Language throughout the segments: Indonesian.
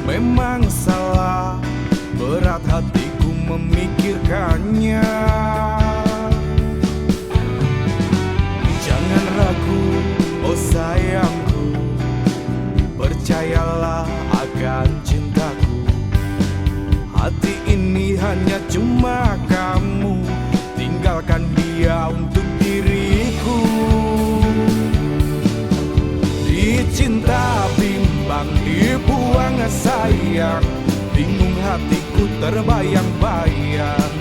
memang salah, berat hatiku memikirkannya. Jangan ragu, oh sayangku, percayalah akan cintaku. Hati ini hanya cuma kamu, tinggalkan dia untuk diriku. Dicinta bimbang, dibuang sayang, bingung hatiku terbayang-bayang.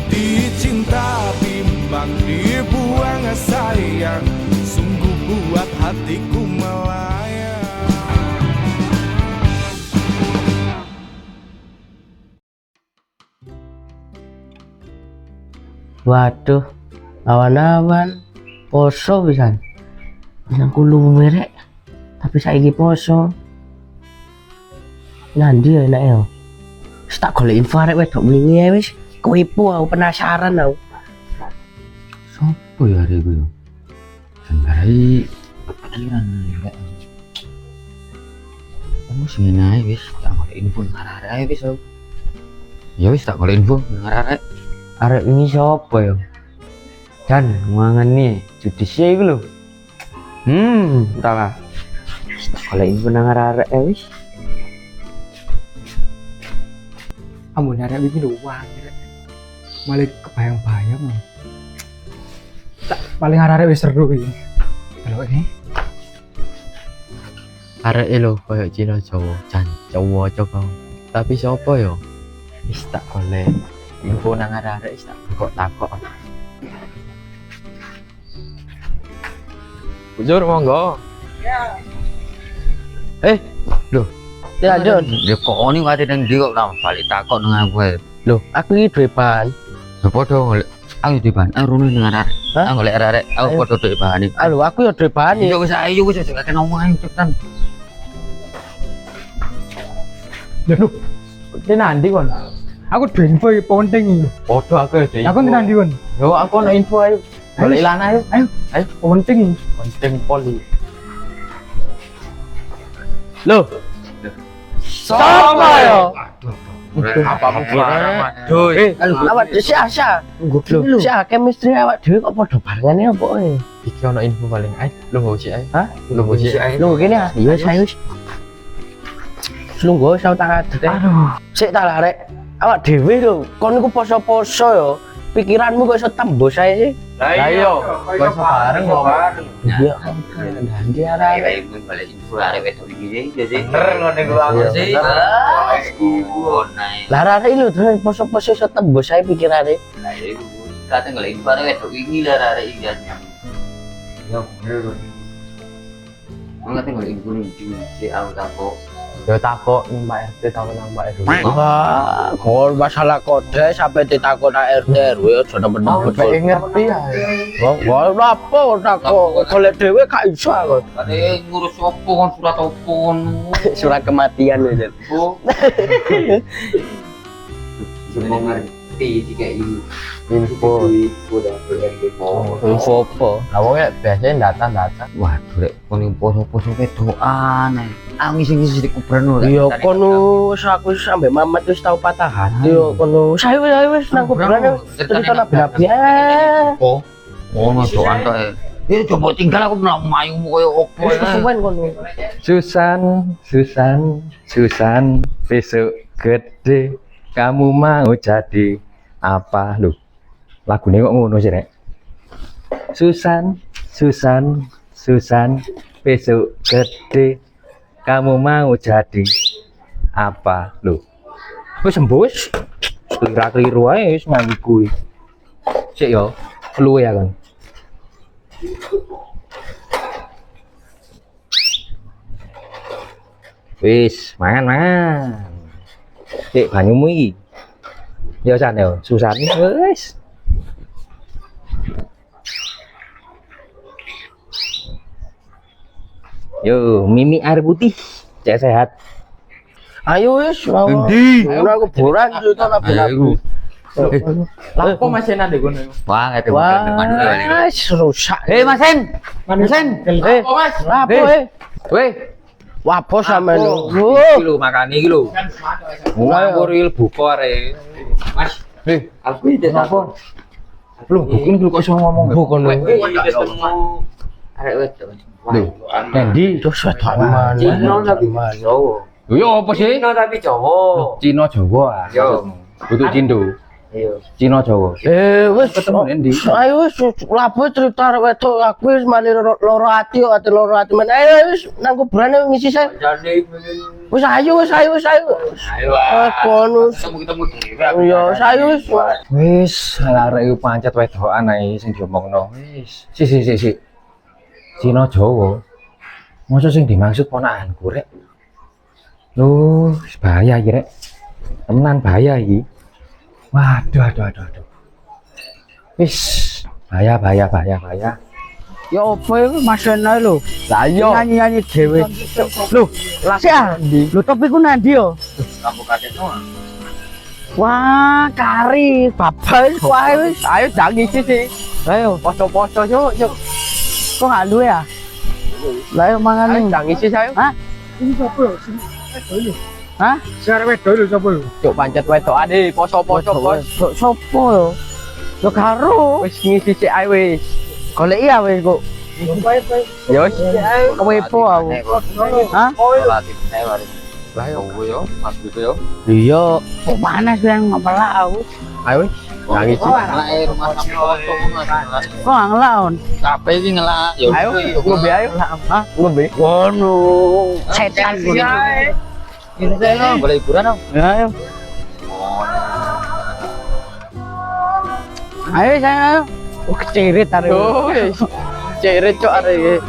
Dicinta bimbang, dibuang sayang, sungguh buat hatiku melayang. Waduh, awan-awan poso pisan. Nang kulo merek. Tapi saiki poso. Nandi ya enak ya. Wis tak golek info arek wedok wingi ae wis. Kepo aku penasaran aku. Sopo ya arek iku? Senggarai kepikiran enggak. Kamu sing ngene ae wis, tak golek info nang arek ae wis. Ya wis tak golek info nang arek. Arek ini siapa ya? Jan, ngangeni judisi iku lho. Entah lah. Tak golek info nang arek wis. Amun arek iki lho wah. Malah kebayang-bayang. Tak paling arek wis seru iki. Delok iki. Arek lho koyo Cina Jawa, jan Jawa coba. Tapi siapa ya? Wis tak golek info nang arek wis tak takok. Bujur monggo. Ya. Loh, Ya Jon. ya kok ini kate nang ndi kok balik takok nang aku ae. Loh, aku iki duwe bahan. Ya padha golek aku di bahan, rune nang arek. Hah? Aku golek arek, aku Ayo. padha duwe bahan iki. Halo, aku ya duwe bahan Yo ya. wis ayo wis aja kena omong cepetan. Lho. Ini nanti kon. Aku duwe info penting iki. Padha aku dhewe. Aku nanti kon. Yo aku ono info ayo. Golek lan ayo. Ayo penting iki. Penting poli. Loh. Siapa ya? Apa mungkin? Duh, Awak Syah. Lho, Syah chemistry awak dhewe kok padha barengane apa e? iki ono info paling. Ayo, lu nggo sik ae. Hah? Lu nggo sik ae. Lho kene ah. Iya, saya wis. Lungguh saya tak adet. Aduh. Sik tak larek. Awak dhewe lho, kon niku poso-poso ya. Pikiranmu kok iso tembus ae sih. Lah iya, kok bareng kok. Iya. Nanti arek. Ayo mun balik info arek wedok iki jadi. Bener ngono iku aku sih. Lah arek lho terus poso-poso iso tembus ae pikirane. Lah iku kate golek info arek wedok iki lah arek iki. Ya bener. Nggak tinggal info di aku takok. Ya takok Mbak RT takon nang Mbak RW. Wah, kok masalah kode sampai ditakon nang RT RW aja nemen-nemen. Bae ngerti ya. Wah, apa takok golek dhewe gak iso aku. Kate ngurus opo kon surat opo kon. Surat kematian ya, Jan. Oh. Semua ngerti jika ini Info. Info apa? Lah wong biasanya data-data. Waduh rek kon poso-poso wedokan ae. Aku ngisi-ngisi di kubrano. Iya kono wis aku sampe Mamat wis tau patah hati yo kono. Saya wis nang kuburan cerita nabi-nabi ae. Oh, ngono doan tok e. Ya coba tinggal aku nak mayumu koyo opo Wis kesuwen kono. Susan, besok gede, kamu mau jadi apa lu? Lagunya kok ngono sih rek? Susan, besok gede, kamu mau jadi apa lu? Wis sembus, keliru ae wis nganti kuwi. Sik yo, luwe ya kan. Wis, mangan. Sik banyumu iki. Ya San yo, Susan wis. Yo, Mimi air putih. Cek sehat. Ayo wis mau. Endi? Ora kuburan cerita nabi-nabi. Lapo masih nang kono. Wah, kate Wah, rusak. Masen. Manusen. Mas, lapo Weh. Wah, bos sampe lho. Iki lho makane iki lho. Ngawur iki buka arek. Mas, aku iki apa? Lu bukan lu kok iso ngomong Bukan lho. Ketemu arek wedok. Lho, Nendi Terus mana? Cina tapi Jawa. yo apa sih? Cina tapi Jawa. Cina Jawa. Yo. Kudu Cindo. Iya. Cina Jawa. Wis Ketemu Nendi. ayo wis lapo cerita arek wedok aku wis mari loro ati kok ati loro ati men. Ayo wis nang kuburane ngisi saya. Jane Wis ayo. ayo. Bonus. Ketemu Ya saya wis. Wis, arek iku pancet wedokan ae sing diomongno. Wis. Si. Cina Jawa. Masa sing dimaksud ponakanku rek. Loh, bahaya iki rek. Temenan bahaya iki. Waduh. Wis, bahaya. Ya opo iku masene lho. Lah iya. Nyanyi dhewe. Lho, lah sik ah. Lho tapi ku nandi yo. Kamu kaget no. Wah, kari, bapak wis wae wis. Ayo jang ngisi sih. Ayo poso-poso yuk. Kok gak luwe ya? Lah ayo mangan ning jang ngisi ayo. Hah? Ini siapa lho? Hah? Sing arek wedok lho siapa lho? Cuk pancet wedokane poso-poso bos. Sopo yo? Yo karo. Wis ngisi sik ae wis. Goleki ya wis kok. Ya wis. Kepo aku. Hah? Lah yo, Mas Biko yo. Iya, kok panas kan ngapelak aku. Ayo wis. Nangis sih. Ngelak rumah Mas. Kok gak ngelak on? Kabeh iki ngelak. Ya Ayo, ngombe ayo. Hah? Ngombe. Wono, setan ngono. Boleh hiburan dong. Ya ayo. Ayo saya ayo. Oh, kecirit arek. Oh, kecirit cok arek.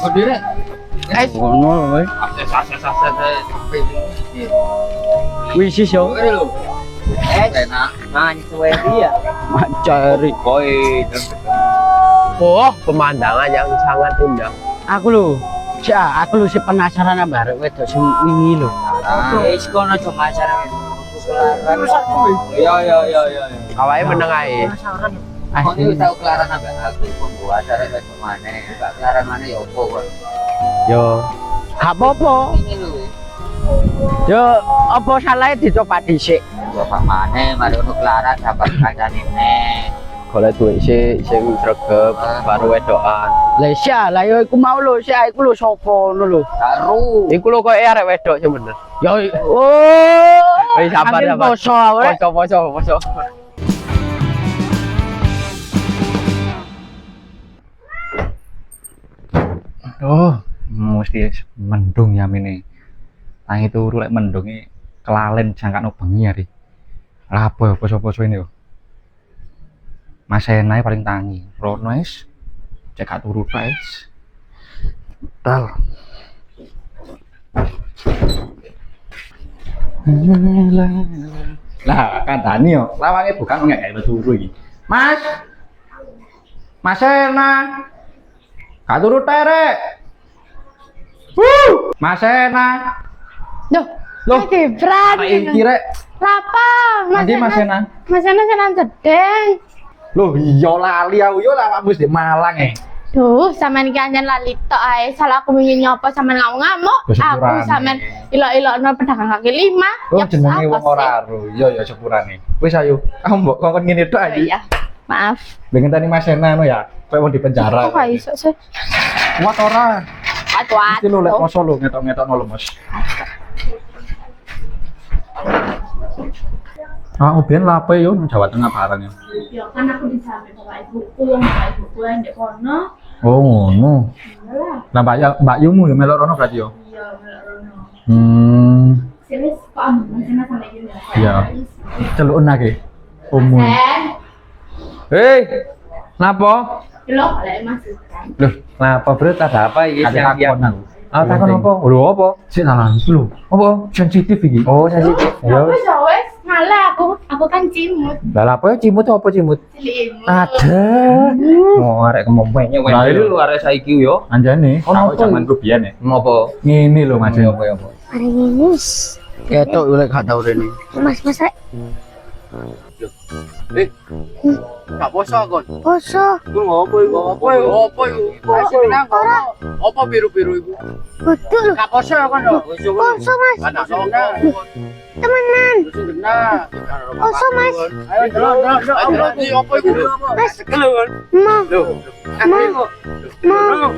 Berdiri. Ngono wae. Akses sampai ini. Wis yo. Oke lho. Enak. Mangan suwe dia. Macari. Boy. Oh, pemandangan yang sangat indah. Aku lho. Aku lho si penasaran ambek arek wedok sing wingi lho. Wis kono coba acara. Ya. Awake meneng ae. Kok iki tau kelaran ambek aku pembuat acara wis maneh. Gak kelaran maneh ya opo kok. Yo. Gak apa-apa. Ini lho. Yo, apa salahnya dicoba dhisik? Bapak maneh mari ono kelaran dapat kancane meneh. Golek duit sih sing sregep baru wedokan. Lah iya, lah yo iku mau lho, sik iku lho sapa ngono lho. Karo. Iku lho kok arek wedok sing bener. Yo oh. Wis sabar. Poso awake. Poso. Oh, mesti mendung ya mene. Tangi turu lek mendung iki kelalen jangkakno bengi hari. Lah apa ya poso-poso ini yo. Mas Enai paling tangi. Rono wis cek gak turu guys. Tal. Lah kandhani yo, lawange bukan ngek gawe turu iki. Mas. Mas Ena. Gak turu terek. Mas Ena. Loh, berani. iki rek. Lapa? Nanti Mas Ena. Mas Ena senang jedeng. Loh, iya lali aku yo lawakmu di Malang Duh, sampean iki anjen lali tok ae. Salah aku wingi nyopo sampean ngamuk-ngamuk. Ya, Aku syukurane. sampean ilok-ilokno pedagang kaki lima. Oh, Ya, jenenge apa wong ora ro. Iya ya sepurane. Wis ayo. Kamu mbok kongkon ngene tok sih? aja. Iya. Maaf. Pengen tani Mas Ena no ya. Kowe mau di penjara. Kok gak iso sih? Kuat ora? Kuat-kuat. Iki lho lek poso lho ngetok-ngetokno lho, Mas. Ah, ubian lape yo nang Jawa Tengah barang ya. Ya kan aku disampe bapak ibuku yang ndek kono. Oh, ngono. Iyalah. Lah Mbak Yumu ya melok rono berarti yo. Iya, melono. Hmm, Wis kok Mas Ena sampe iki. iya. Celukun lagi. Umum. Hei, napa? Lho, lek masukan. Loh, Napa bro, ada apa iki ada siang-siang? takon aku. Ah, takon apa? Lho apa? Sik tangan lho. Apa? Sensitif iki. Oh, sensitif. Ya wis ngalah aku kan cimut. Lah apa ya cimut apa cimut? Cilik. Ada. Oh, arek kemompenya Lah, wae iya. lho arek saiki yo. Anjane, Ono aku apa zaman rubian ya. Ngopo? Ngene lho Mas. Apa ya? Hari ini Ketok lek gak tau rene. mas rek. Gak poso kon. Poso. Ku ngopo iku? Ngopo iku? Poso nang kono. Apa biru-biru iku? Betul. Gak poso kon lho. Poso, Mas. Kan sono. Temenan. Sing kena. Poso, Mas. Ayo delok. Apa iku? Mas. Kelon. Mau. Lho. Mau.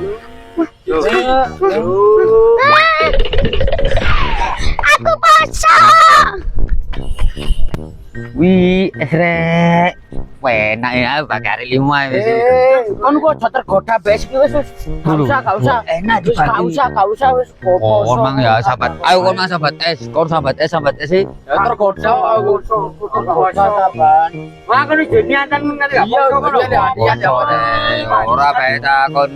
Aku poso. Wih, rek. Enak ya pakai hari 5 wis. Kon kok aja tergoda bes iki wis. Gak usah. Enak Wis gak usah wis. Oh, mang ya sahabat. Ayo kon mang sahabat S. Kon sahabat S sih. Ya tergoda aku. Tergoda saban. Wah, kon jeniatan ngerti gak? Iya, Ora bae ta kon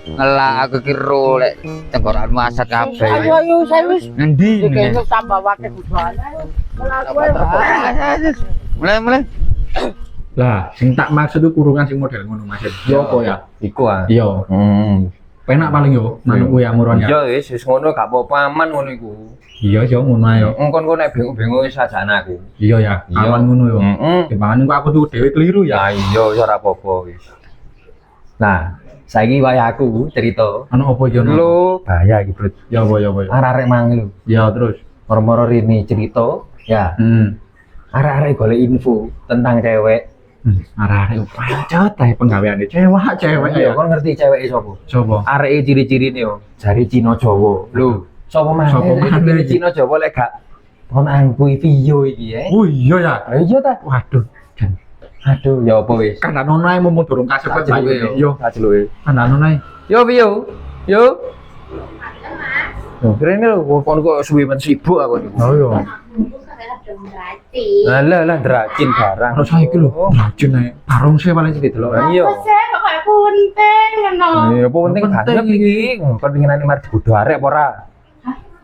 ngelak aku kira lek tenggorokanmu asat kabeh. Ayo saya wis. Ngendi? Iki tambah wakil budaya. Mulai. Lah, sing tak maksud itu kurungan sing model ngono Mas. Yo apa ya? Iku ah. Iya. Penak paling yo, manukku ya muron ya. Iya wis ngono gak apa-apa aman ngono iku. Iya yo ngono ae yo. Engkon kok nek bingung-bingung wis sajane aku. Iya ya, Iya. aman ngono yo. Heeh. Timbangan kok aku tuh dhewe keliru ya. Ya iya wis ora apa-apa wis. Nah, saiki wayah aku cerita. Ano apa yo? Lu bahaya iki, Bro. Ya apa ya apa ya. Arek-arek mang lho. Ya terus. Moro-moro rini cerita, ya. Arek-arek golek info tentang cewek. Arek-arek pancet ae penggaweane cewek Iya, ya. kon ngerti cewek sapa? Coba. Areke ciri-cirine yo jari Cina Jawa. Lho, sapa maneh? Sapa maneh iki? Cina Jawa lek gak ponanku video iki ya. Oh iya ya. Iya ta? Waduh. Jan. Aduh, ya apa wis? Kan ono ae mumpung durung kasep Tak bae celuke yo. Tak celuke. Kan ono ae. Yo piye? Yo. Yo, kene lho, kon kok suwe men sibuk aku niku. Oh iya. Lah dracin barang. Terus saiki lho, racun ae. Barong sih paling sing didelok. Iya. Saya kok kayak punten ngono. Iya, apa penting banget iki. Kon pengenane mari bodho arek apa ora?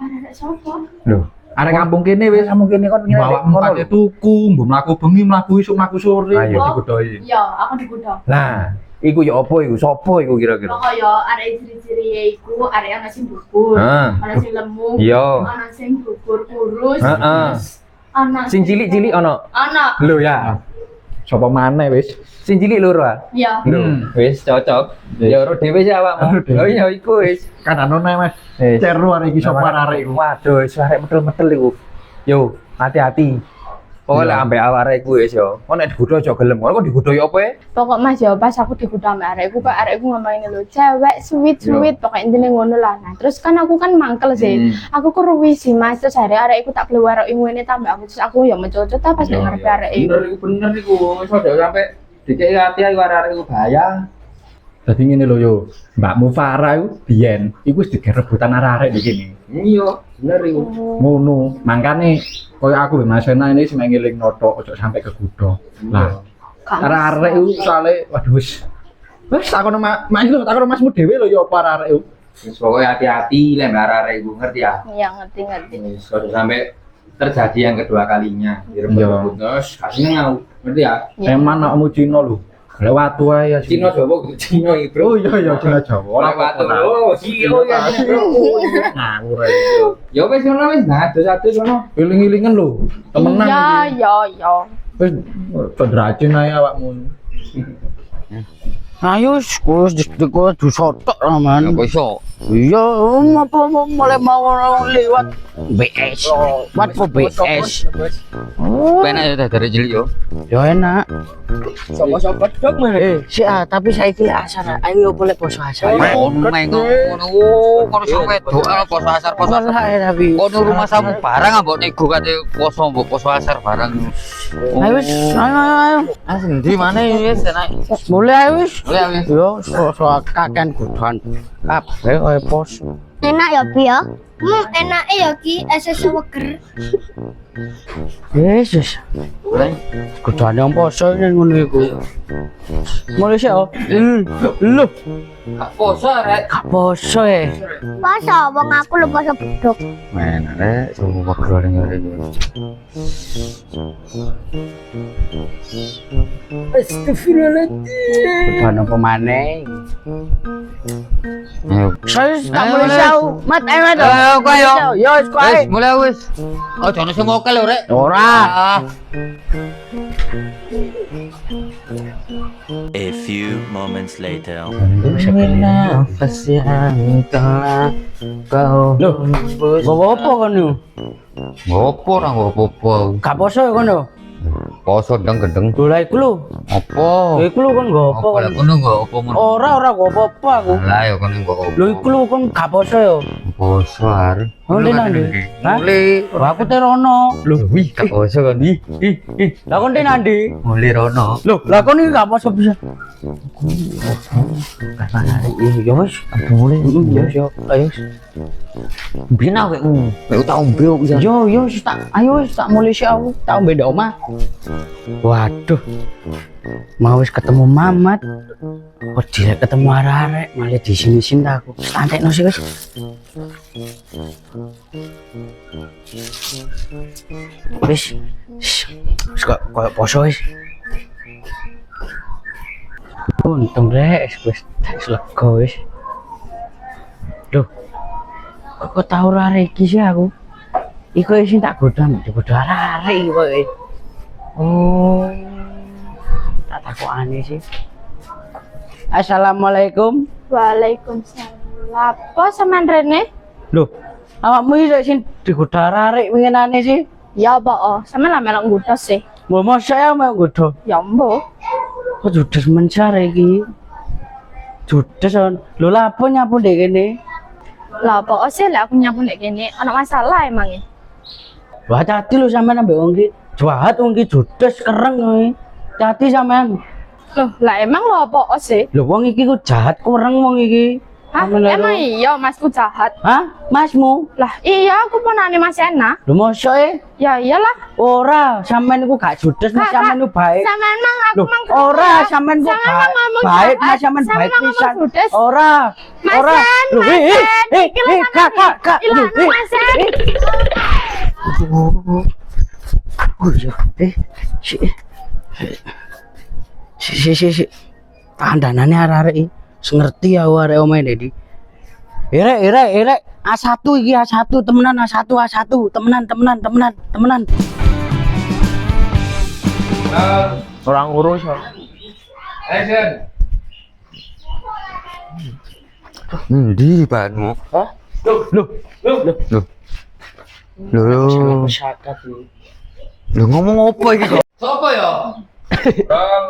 Ada sopo? Lho, Arek kampung kene wis kamu kene kon pengen bawa empate tuku, mbok mlaku bengi, mlaku isuk, mlaku sore, Ayo. digodhoi. Iya, aku digudang. Nah, iku ya apa iku? Sopo iku kira-kira? Pokok yo ada ciri-ciri iku, ada yang nasi bubur, Ah. ada sing lemu, Iya. ada sing bubur kurus, Heeh. ana Sing cilik-cilik ono. ana. Lho ya. Sapa maneh wis? Sing cilik loro ah. Iya. Lho, wis cocok. Ya ora dhewe sih awakmu. Oh iya iku wis. Kan ono ae Mas. Wis. Ceru arek iki sapa arek iku? Waduh, wis arek metel-metel iku. Yo, hati-hati. Pokoknya lek ambek arek iku wis yo. Kok nek digodho aja gelem. Kok digodho yo apa? Pokok Mas yo pas aku digudang sama arekku, Pak arekku ngomongin lho, cewek sweet, pokoknya intine ngono lah. Nah, terus kan aku kan mangkel sih. Aku keruwi sih Mas, terus arekku tak keluar ngene tambah aku terus aku yo mencocot ta pas nek ngarepe arek iku. Bener iku. Wis aja sampe dikeki hati ae arek iku bahaya. Dadi ngene lho yo. Mbakmu Farah iku biyen iku wis digerebutan arek-arek iki kene. Iya, bener iku. Ngono, mangkane koyo aku mbek Mas Ena ini sing ngeling noto ojo sampai kegudho. Lah, arek-arek iku soalé waduh wis. Wis takono Mas lho, takono Masmu dhewe lho yo apa arek iku. Wis pokoke hati-hati lek arek iku ngerti ya. Iya, ngerti. Wis aja sampai terjadi yang kedua kalinya. Direbut terus kasih ngau. Ngerti ya? Eman awakmu Cina lho. Lek watu ae ya. Cina Jawa kudu Cina iki, Bro. Oh iya Cina Jawa. Ora watu. Oh, iya ya. Ngawur ae. Ya wis ngono wis adus-adus ngono. Iling-ilingan lho. Temenan iki. Iya. Wis racun ae awakmu. Ayo wis disotok aman. Apa iso? Iya, apa mulai mau lewat BS. What for BS? Penak ya dari cilik yo. Ya enak. Sopo-sopo dok men. Tapi saiki asar. Ayo boleh poso asar. Ngono kono sampe doa poso asar. Walah tapi. Kono rumah samu barang mbok nego kate poso mbok poso asar barang. Ayo wis, ayo. Endi maneh wis enak. Mulai ayo wis. Mulai wis. Yo so kaken gudan. Kabeh koyo poso. Enak ya, Bi ya? Enak ya Ki, SS weger. Yesus. Gudane yang poso ini ngono iku. Mulai sih oh. Lho, Gak poso rek. gak poso e. Masa wong aku lu poso bedok. Men rek, sumu weger ngene iki. Gudane apa maneh? Ayo. Saya tak mulai sih. Mat, ayo mat. kok yo. Yo wis kok ae. Wis, mulai wis. Oh, jono sing mokel lho, Rek. Ora. A few moments later. Nafas yang telah kau Gowo apa kon yo? Ngopo ora ngopo-opo. Gak poso ya kon yo? Poso gendeng. Dola iku lho. Apa? Lho iku lho kon nggo apa Apa kon? lek ngono nggo apa ngono? Ora nggo apa-apa aku. Lah ya kon nggo apa? Lho iku lho kon gak poso yo. Poso are. Nang ndi nang ndi? Hah? Wah, aku terono. Lho, Wih, gak poso kan. lah kon ndi nang ndi? Mulai rono. Lho, lah kon iki gak poso bisa. yo wis boleh yo ayo Biyen aku kayak tau mbeo bisa. Yo wis tak ayo wis tak mulai sih aku tak ombe ndok omah. Waduh. Mau wis ketemu Mamat. Kok dilek ketemu arek-arek malah di sini-sini aku. Santekno sih wis. Wis kok koyo poso wis. Untung rek wis lega wis. Loh. Kok tau arek iki sih aku? Iku sing tak godam, digodho arek iki kok. Oh. Tak takokane sih. Assalamualaikum. Waalaikumsalam. Apa sampean Rene? Loh, awakmu iki sing digodho arek winginane sih? Ya apa oh, sampean lah melok nggodho sih. Mbok mosok ya mau godho. Ya mbok. Kok judes mencar iki? Judes on. Lho lah apa nyapu ndek kene? Lah apa sih lek aku nyapu nek kene ana masalah emang. Wah, hati lho sampean ambek wong iki. Jahat wong iki judes kereng kowe. Hati sampean. Loh, lah emang lo apa sih? Lho wong iki ku jahat kereng wong iki. Hah? Emang iya masku jahat? Hah? Masmu? Lah iya aku ponane Mas Ena. Lho mosok Ya iyalah. ora, sampean iku gak judes, Mas sampean iku baik. Sampean mang aku Loh, mang ora, sampean ku baik, Mas sampean baik pisan. Ora. Ora. Lho, kak. Ilang Mas En. Si. Tandanane arek-arek iki. Ngerti aku arek omae Dedi. Irek. A1 iki A1 temenan A1 temenan. Orang ngurus. Action. Ndi banmu? Hah? Loh. Masyarakat iki. Lho ngomong apa iki kok? Sopo ya? Bang.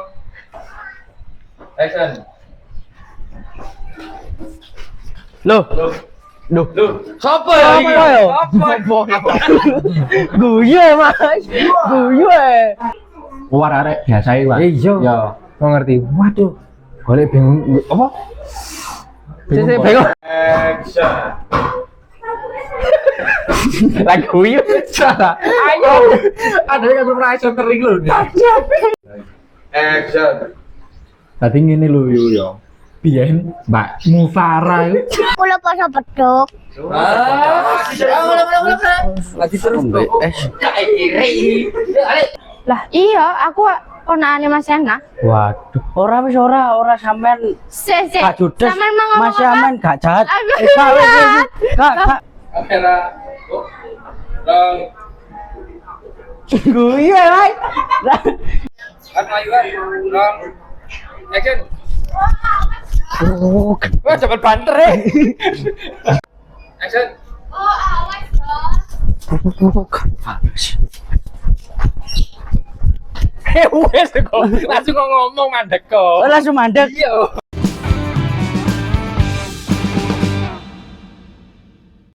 Action. Loh. Sopo ya iki? Guyu Mas. Guyu. War arek biasa iki, Pak. Iya. Ya, Kok ngerti? Waduh. Golek bingung apa? Sik bingung. Action. Lagu yuk. Ayo. Ada yang belum action kering lho. Action. Tadi ngene lho yo yo. Biyen Mbak Mufara iku Kula poso beduk. Lagi terus. Lah iya aku ponane Mas Ena. Waduh, ora sampean Sik. gak judes. Sampean mang ngomong Mas sampean gak jahat. Aku- Kak. Kamera. Long. Guyu ae. Kan ayuan. Long. Action. Oh, Wah, cepet banter Action. Wes kok langsung ngomong mandek kok. langsung mandek. Iya.